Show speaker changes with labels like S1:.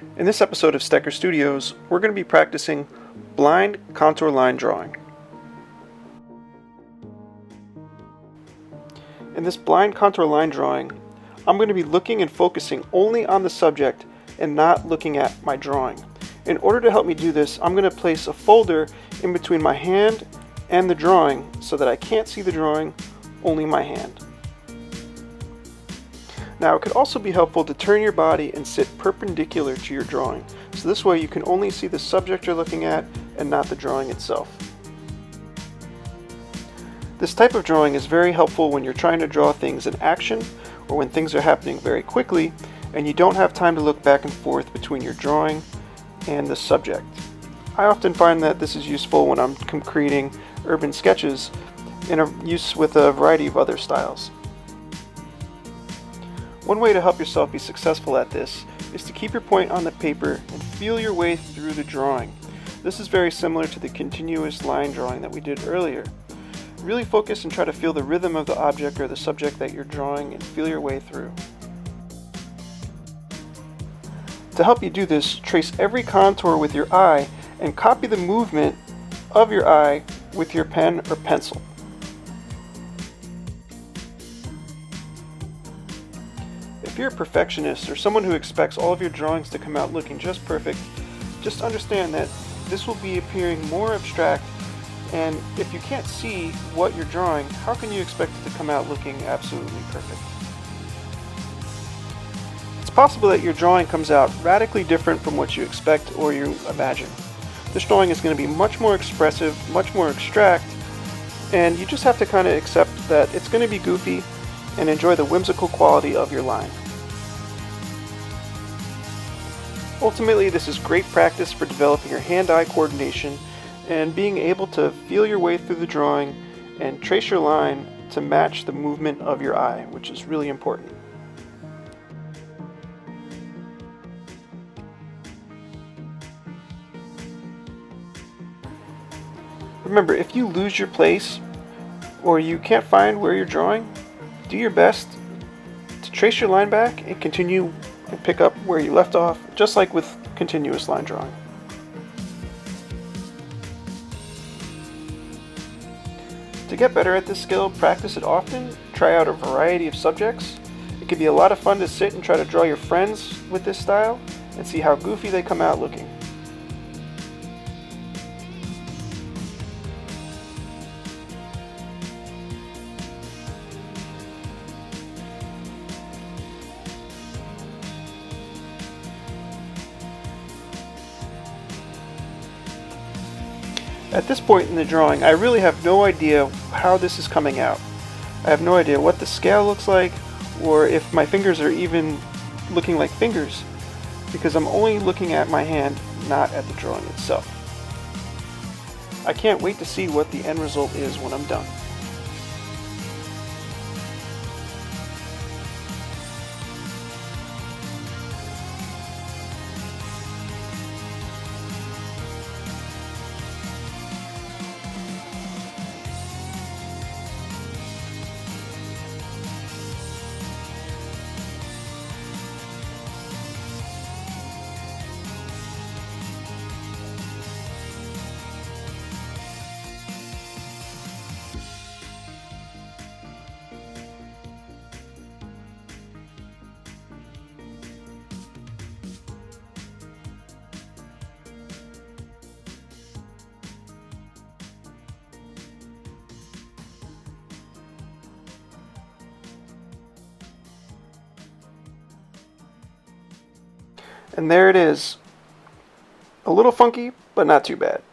S1: In this episode of Stecker Studios, we're going to be practicing blind contour line drawing. In this blind contour line drawing, I'm going to be looking and focusing only on the subject and not looking at my drawing. In order to help me do this, I'm going to place a folder in between my hand and the drawing so that I can't see the drawing, only my hand. Now, it could also be helpful to turn your body and sit perpendicular to your drawing, so this way you can only see the subject you're looking at and not the drawing itself. This type of drawing is very helpful when you're trying to draw things in action or when things are happening very quickly and you don't have time to look back and forth between your drawing and the subject. I often find that this is useful when I'm creating urban sketches in use with a variety of other styles. One way to help yourself be successful at this is to keep your point on the paper and feel your way through the drawing. This is very similar to the continuous line drawing that we did earlier. Really focus and try to feel the rhythm of the object or the subject that you're drawing and feel your way through. To help you do this, trace every contour with your eye and copy the movement of your eye with your pen or pencil. If you're a perfectionist or someone who expects all of your drawings to come out looking just perfect, just understand that this will be appearing more abstract, and if you can't see what you're drawing, how can you expect it to come out looking absolutely perfect? It's possible that your drawing comes out radically different from what you expect or you imagine. This drawing is going to be much more expressive, much more abstract, and you just have to kind of accept that it's going to be goofy and enjoy the whimsical quality of your line. Ultimately, this is great practice for developing your hand-eye coordination and being able to feel your way through the drawing and trace your line to match the movement of your eye, which is really important. Remember, if you lose your place or you can't find where you're drawing, do your best to trace your line back and continue and pick up where you left off, just like with continuous line drawing. To get better at this skill, practice it often, try out a variety of subjects. It can be a lot of fun to sit and try to draw your friends with this style and see how goofy they come out looking. At this point in the drawing, I really have no idea how this is coming out. I have no idea what the scale looks like, or if my fingers are even looking like fingers, because I'm only looking at my hand, not at the drawing itself. I can't wait to see what the end result is when I'm done. And there it is. A little funky, but not too bad.